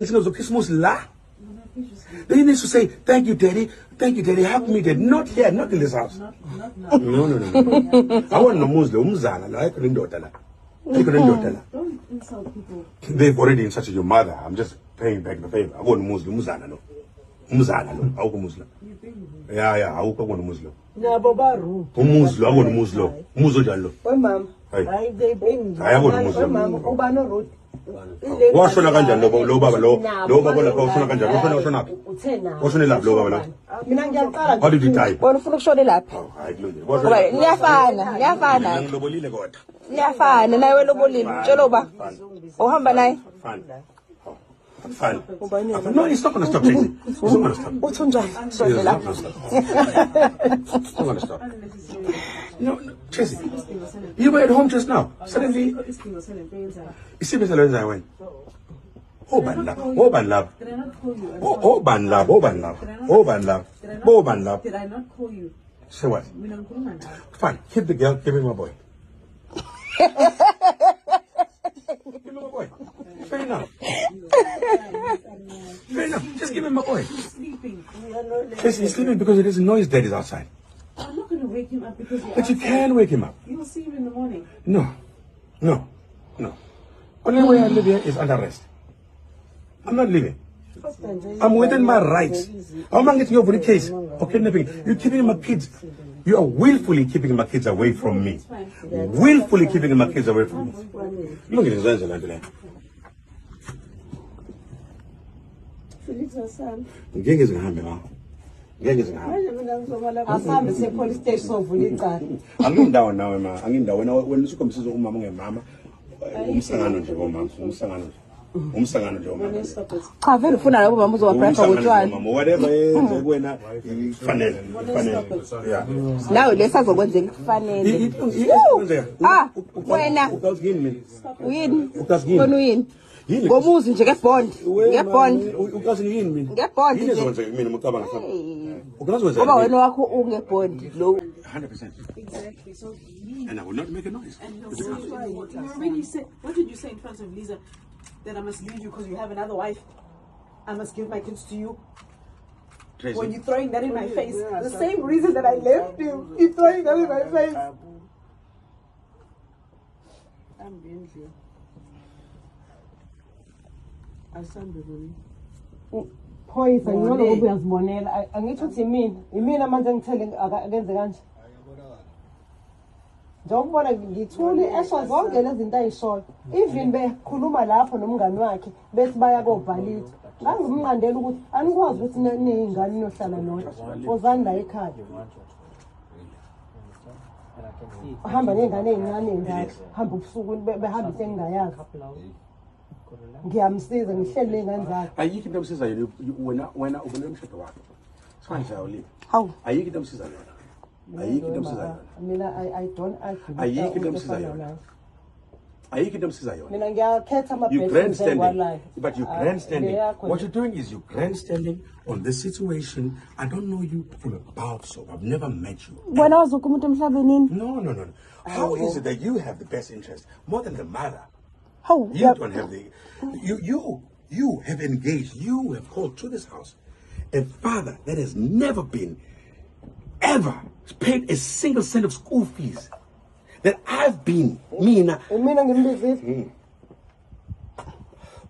of Christmas la. Then he needs to say, thank you, Daddy, help me, Daddy. Not here, not in this house. No. I want no Muslim, I couldn't do that. Don't insult people. They've already insulted your mother. I'm just paying back the favor. I want Muslim, I want Muslim. Yeah, I want Muslim. Yeah, Bobaru. Muslim, I want Muslim. Muslim. Oh, ma'am. Hey. They bring. I want Muslim. Ma'am, Ubano road. Washona kanjani lo baba lo baba la washona kanjani washona washona lapho lo baba la Mina ngiyaqala. how did you die Bona ufuna ukushone lapha. hayi kulungile Ngoba niyafana. ngilobolile kodwa Niyafana nawe lobolile. Tshela uba uhamba naye. Fine. No, it's not going to stop, Tracy. It's not going to stop. Uthi unjani? It's Shone not lapha. going to stop. No, Tracy, you were at home just now. Suddenly, you see Mr. Lorenzo, I went. Oh, ban love. Did I not call you? Oh, ban love. Did I not call you? Say what? Minangkulumana. Fine. Keep the girl. Give me my boy. Give me my boy. Fair enough. Just give me my boy. He's sleeping. Tracy, he's sleeping because it is noise that is outside. I'm not going to wake him up because you're But you outside. can wake him up. You'll see him in the morning. No. Only way I live here is under arrest. I'm not leaving. I'm within my rights. How am I getting over the case of kidnapping? You're keeping my kids. You are willfully keeping my kids away from me. Willfully keeping my kids away from me. Look at this, Angela. Ngeke zingahambe ma. Ngeke zingahambe. Asambe se police station sovula icala. Angindawo nawe ma. Angindawo wena wena usukombisisa umama ungemama. Umsangano nje bomama. Umsangano nje bomama. Cha vele ufuna labo mama uzowaprefa ngotshwala. Whatever yenze kuwena kufanele. Yeah. Nawe lesazokwenzeka kufanele. Wena. Ukazini mina. Uyini? Ukazini. Wena uyini? Ngomuzi nje ngebond. Ukazini yini mina? Ngebond Yini nje. ezokwenza kimi ucabanga sana. Ukazokwenza. Ngoba wena wakho ungebond lo. 100%. Exactly. So And I will not make a noise. and no, you already said. What did you say in front of Lisa? That I must leave you because you have another wife. I must give my kids to you. Tracy. When you're throwing that in my face, the same reason that I left you, you're throwing that in my face. I'm being here. Asambe boni. Phoyisa ngcono ngoba uyazibonela. Angithi uthi imina manje ngithele akenze kanje. Njengoba ngithuli esho zonke lezi zinto ayishoyo. Even bekhuluma lapho nomngani wakhe bethi baya koBhalito. Ngangimnqandela ukuthi anikwazi ukuthi ningane inohlala nodwa. Ozani la ekhaya. Hamba nengane ezincane engaka. Hamba ubusuku behamba sengingayazi. Ngiyamsiza ngihleli nengane zakhe. Ayikho into emsizayo wena ubone umshado wakhe. Manje awulive. Hawu. Ayikho into emsizayo. Ayikho into emsizayo. Mina I don't agree. Ayikho into emsizayo. Ayikho into emsizayo. Mina ngiyakhetha You amabhesi grandstanding, but you grandstanding. What you're doing is you grandstanding on this situation. I don't know you from above, so I've never met you. Wena wazuka umuntu emhlabeni. No. How is it that you have the best interest more than the mother? Hawu. You don't have the. You have engaged. You have called to this house a father that has never been, ever paid a single cent of school fees. That I've been. Mina ngimbizile.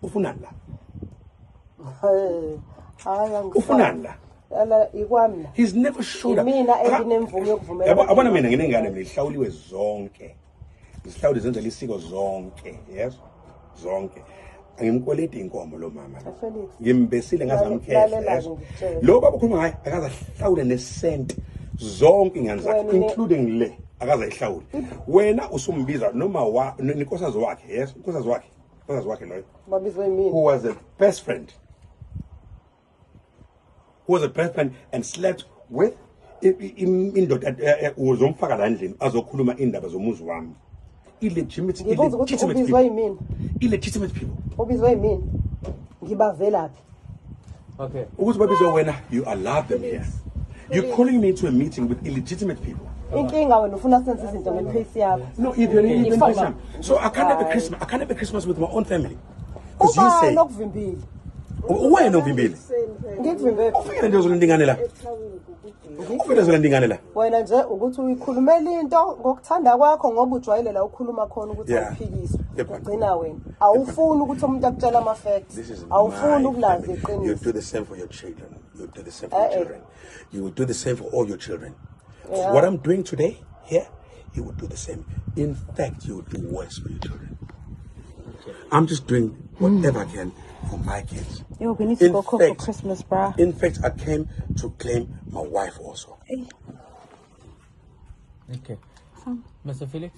ufunanda. Hayi Ufunanda. Yala ikwami la. He's never showed up. Mina enginemvume yokuvumela. Yabona mina nginengane mina ihlawuliwe zonke. Isihlawuli zenza lisiko zonke, yes? Zonke. Angimkweleti inkomo lo mama. Ngimbesile ngazamkhehla. Lo baba ukhuluma ngaye akazahlawule nesent zonke ingane zakhe including le akazayihlawula. Wena usumbiza noma ninkosazi wakhe, yes? Inkosazi wakhe loyo. Babizwe mina. Who was a best friend. And slept with indoda uzomfaka la endlini azokhuluma indaba zomuzi wami. Illegitimate people. Illegitimate people. Ubizwe yimina. Ngibavelaphi? Okay. Ukuthi babizwe wena, you allow them here. You're calling me to a meeting with illegitimate people. Inkinga wena ufuna senze izinto ngephase yakho. No, if you're in so I can't have a Christmas with my own family. Because you say nokuvimbile. Wena uvimbile. Ngikuvimbele. Ufike nje uzolindingane la. Ufike uzolindingane la. Wena nje ukuthi uyikhulumela into ngokuthanda kwakho ngoba ujwayele la ukhuluma khona ukuthi awuphikiswe. Ugcina wena. Awufuni ukuthi umuntu akutshela ama facts. Awufuni ukulazi iqiniso. You do the same for your children. You do the same for your children. You will do the same for all your children. What I'm doing today here, you will do the same. In fact, you will do worse for your children. I'm just doing whatever I can for my kids. Yo, we need to go cook for Christmas, bruh. In fact, I came to claim my wife also. Okay. Mr. Felix?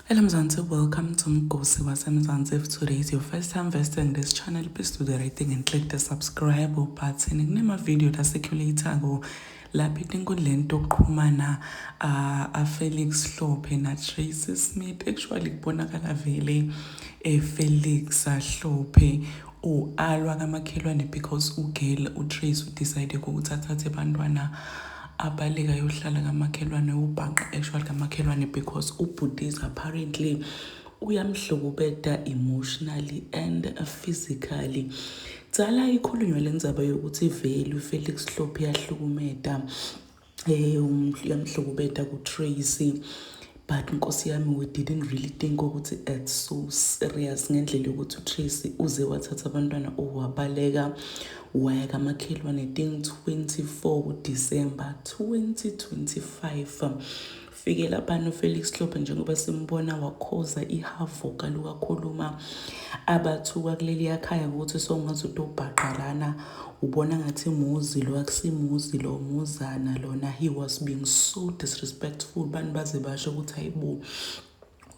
Hello Mzansi, welcome to Mgosi waseMzansi. If today is your first time visiting this channel, please do the right thing and click the subscribe button. Nginema video da circulator go lapho inkundleni yokuxhumana Felix Hlophe na Tracy Smith. Actually kubonakala vele Felix Hlophe alwa kamakhelwane because ugirl uTrace udecide ukuthi athathe abantwana abaleka yohlala kamakhelwane ubhanqa actually kamakhelwane because ubhuti is apparently uyamhlukubeda emotionally and physically. Tsala ikhulunywa lendzaba yokuthi vele uFelix Hlophe yahlukumeda yamhlukubeda kuTracy, but nkosi yami we didn't really think ukuthi it's so serious ngendlela yokuthi uTracy uze wathatha abantwana owabaleka waya kamakhelwane 24 December 2025. Fike lapha noFelix Hlophe njengoba simbona wakhoza ihavoka lukakhuluma abathuka kuleli yakhaya ukuthi songazi utobhaqalana ubona ngathi muzi lo akusimuzi lo muzana lona. He was being so disrespectful. Bantu baze basho ukuthi hayibo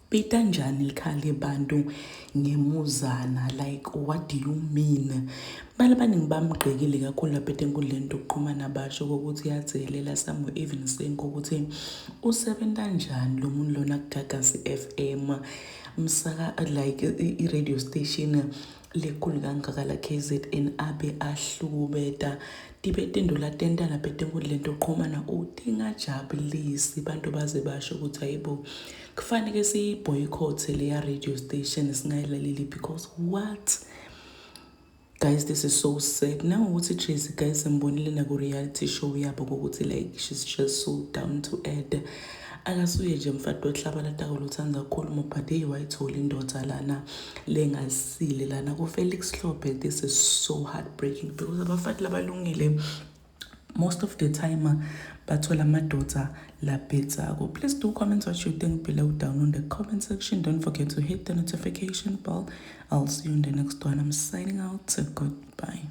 pita njani likhali bantu ngemuzana, like what do you mean? Balabaningi bamgqekile kakhulu lapha enkundleni yokuxhumana basho ukuthi yathelela some even saying ukuthi usebenza kanjani lo muntu lona kuGagasi FM msaka like i-radio station lekhulu kangaka la KZN abe ahlubeda tibetendo la tenda lapha enkundleni yokuxhumana utingajabulisi bantu baze basho ukuthi hayibo kufanele si boycott le radio station singayilaleli because what? Guys, this is so sad. Now what it is, guys, mbonile na ku reality show yabo ukuthi like she's just so down to earth. Akasuye nje mfati ohlabalata koluthanza kakhulu but hey wayithola indoda lana lengasile lana ku Felix Hlophe. This is so heartbreaking because abafati labalungile most of the time bathola amadoda la better. Please do comment what you think below down on the comment section. Don't forget to hit the notification bell. I'll see you in the next one. I'm signing out. Goodbye.